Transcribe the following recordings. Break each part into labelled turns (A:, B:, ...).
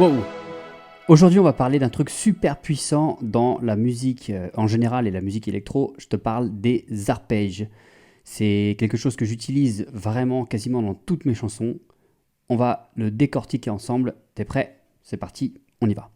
A: Wow! Aujourd'hui, on va parler d'un truc super puissant dans la musique en général et la musique électro. Je te parle des arpèges. C'est quelque chose que j'utilise vraiment quasiment dans toutes mes chansons. On va le décortiquer ensemble. T'es prêt? C'est parti, on y va.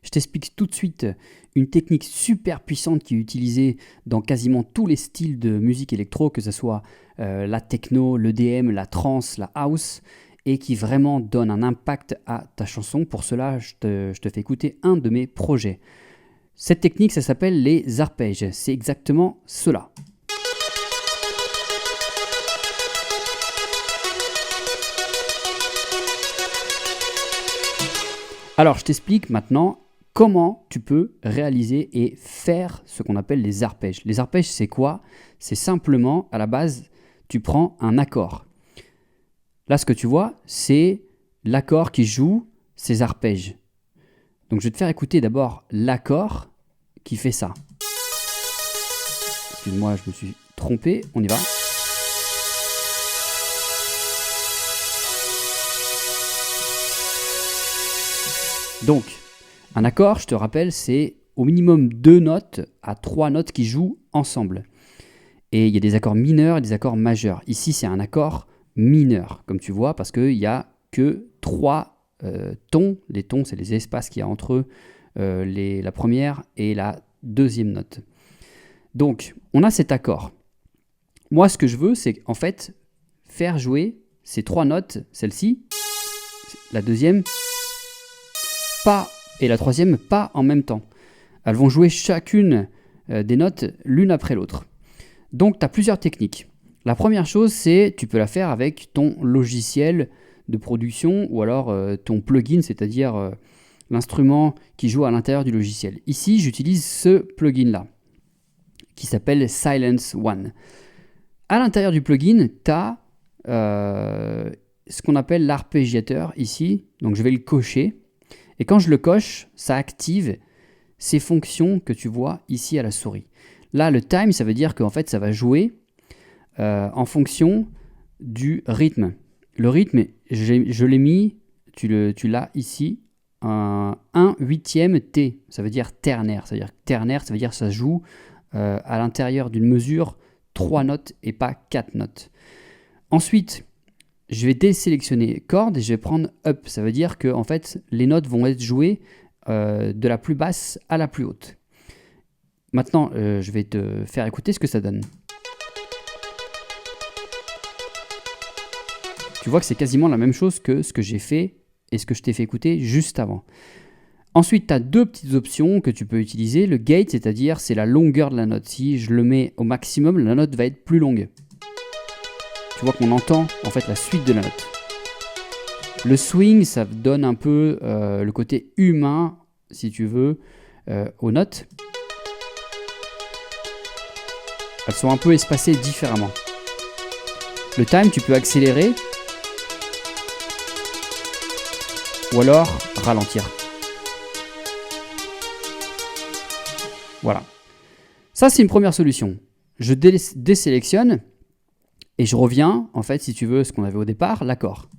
A: Je t'explique tout de suite une technique super puissante qui est utilisée dans quasiment tous les styles de musique électro, que ce soit la techno, l'EDM, la trance, la house, et qui vraiment donne un impact à ta chanson. Pour cela, je te fais écouter un de mes projets. Cette technique, ça s'appelle les arpèges. C'est exactement cela. Alors, je t'explique maintenant comment tu peux réaliser et faire ce qu'on appelle les arpèges. Les arpèges, c'est quoi? C'est simplement, à la base, tu prends un accord. Là, ce que tu vois, c'est l'accord qui joue ces arpèges. Donc, je vais te faire écouter d'abord l'accord qui fait ça. Excuse-moi, je me suis trompé. On y va. Donc, un accord, je te rappelle, c'est au minimum 2 notes à 3 notes qui jouent ensemble. Et il y a des accords mineurs et des accords majeurs. Ici, c'est un accord mineur, comme tu vois, parce qu'il n'y a que 3 tons. Les tons, c'est les espaces qu'il y a entre la première et la deuxième note. Donc, on a cet accord. Moi, ce que je veux, c'est en fait faire jouer ces 3 notes, celle-ci, la deuxième, pas, et la troisième, pas en même temps. Elles vont jouer chacune des notes l'une après l'autre. Donc, tu as plusieurs techniques. La première chose, c'est tu peux la faire avec ton logiciel de production ou alors ton plugin, c'est-à-dire l'instrument qui joue à l'intérieur du logiciel. Ici, j'utilise ce plugin-là, qui s'appelle Silence One. À l'intérieur du plugin, tu as ce qu'on appelle l'arpégiateur ici. Donc, je vais le cocher. Et quand je le coche, ça active ces fonctions que tu vois ici à la souris. Là, le time, ça veut dire qu'en fait, ça va jouer en fonction du rythme. Le rythme, je l'ai mis, tu l'as ici, un 1/8 T. Ça veut dire ternaire. Ça veut dire ternaire, ça veut dire que ça joue à l'intérieur d'une mesure 3 notes et pas 4 notes. Ensuite, je vais désélectionner corde et je vais prendre up. Ça veut dire que en fait, les notes vont être jouées de la plus basse à la plus haute. Maintenant, je vais te faire écouter ce que ça donne. Tu vois que c'est quasiment la même chose que ce que j'ai fait et ce que je t'ai fait écouter juste avant. Ensuite, tu as 2 petites options que tu peux utiliser. Le gate, c'est-à-dire c'est la longueur de la note. Si je le mets au maximum, la note va être plus longue. Tu vois qu'on entend en fait la suite de la note. Le swing, ça donne un peu le côté humain, si tu veux, aux notes. Elles sont un peu espacées différemment. Le time, tu peux accélérer ou alors ralentir. Voilà. Ça, c'est une première solution. Je désélectionne. Et je reviens, en fait, si tu veux, ce qu'on avait au départ, l'accord.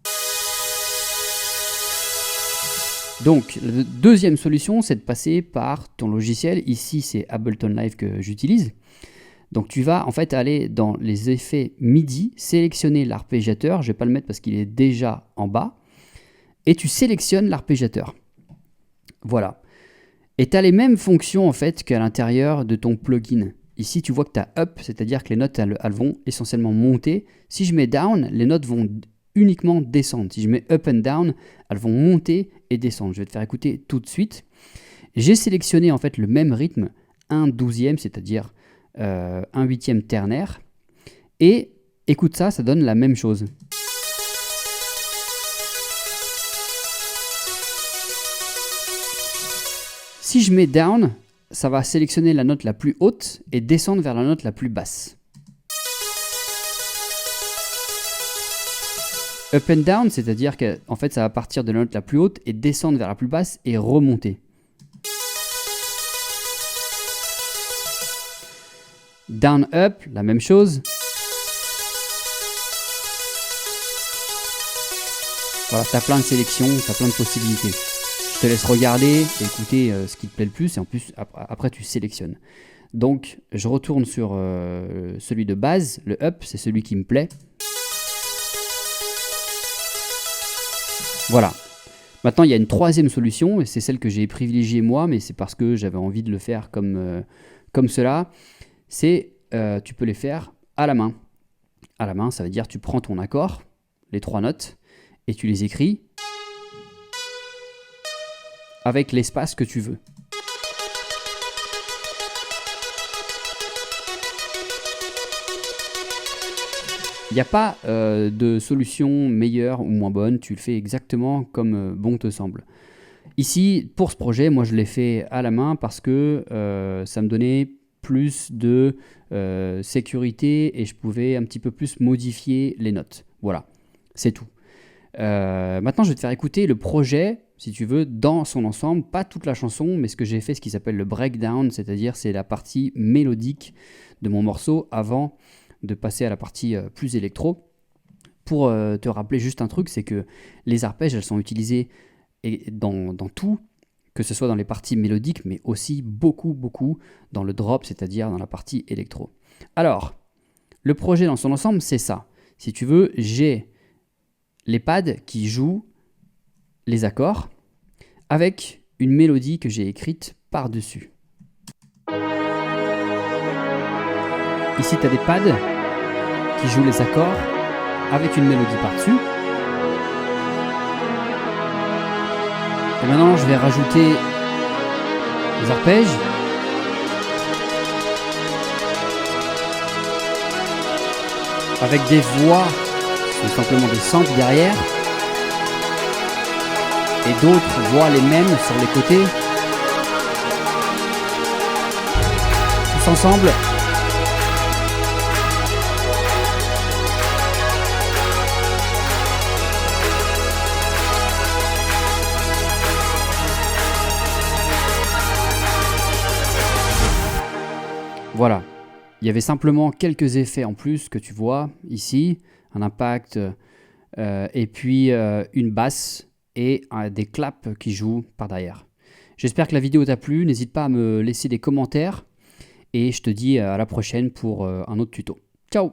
A: Donc, la deuxième solution, c'est de passer par ton logiciel. Ici, c'est Ableton Live que j'utilise. Donc, tu vas en fait aller dans les effets MIDI, sélectionner l'arpégiateur. Je ne vais pas le mettre parce qu'il est déjà en bas. Et tu sélectionnes l'arpégiateur. Voilà. Et tu as les mêmes fonctions, en fait, qu'à l'intérieur de ton plugin. Ici, tu vois que tu as up, c'est-à-dire que les notes, elles vont essentiellement monter. Si je mets down, les notes vont uniquement descendre. Si je mets up and down, elles vont monter et descendre. Je vais te faire écouter tout de suite. J'ai sélectionné en fait le même rythme, 1/12, c'est-à-dire 1/8 ternaire. Et écoute ça, ça donne la même chose. Si je mets down, ça va sélectionner la note la plus haute et descendre vers la note la plus basse. Up and down, c'est-à-dire qu'en fait, ça va partir de la note la plus haute et descendre vers la plus basse et remonter. Down, up, la même chose. Voilà, tu as plein de sélections, tu as plein de possibilités. Je te laisse regarder et écouter ce qui te plaît le plus et en plus après tu sélectionnes. Donc je retourne sur celui de base, le up, c'est celui qui me plaît. Voilà. Maintenant il y a une troisième solution et c'est celle que j'ai privilégiée moi, mais c'est parce que j'avais envie de le faire comme cela. C'est tu peux les faire à la main. À la main, ça veut dire tu prends ton accord, les 3 notes, et tu les écris avec l'espace que tu veux. Il n'y a pas de solution meilleure ou moins bonne, tu le fais exactement comme bon te semble. Ici, pour ce projet, moi je l'ai fait à la main parce que ça me donnait plus de sécurité et je pouvais un petit peu plus modifier les notes. Voilà, c'est tout. Maintenant, je vais te faire écouter le projet, si tu veux, dans son ensemble, pas toute la chanson, mais ce que j'ai fait, ce qui s'appelle le breakdown, c'est-à-dire c'est la partie mélodique de mon morceau avant de passer à la partie plus électro. Pour te rappeler juste un truc, c'est que les arpèges, elles sont utilisées dans tout, que ce soit dans les parties mélodiques, mais aussi beaucoup dans le drop, c'est-à-dire dans la partie électro. Alors, le projet dans son ensemble, c'est ça. Si tu veux, j'ai les pads qui jouent les accords avec une mélodie que j'ai écrite par-dessus. Ici, tu as des pads qui jouent les accords avec une mélodie par-dessus. Et maintenant, je vais rajouter les arpèges. Avec des voix, ou simplement des samples derrière. Et d'autres voix les mêmes sur les côtés. Tous ensemble. Voilà, il y avait simplement quelques effets en plus que tu vois ici, un impact et puis une basse et des claps qui jouent par derrière. J'espère que la vidéo t'a plu, n'hésite pas à me laisser des commentaires et je te dis à la prochaine pour un autre tuto. Ciao!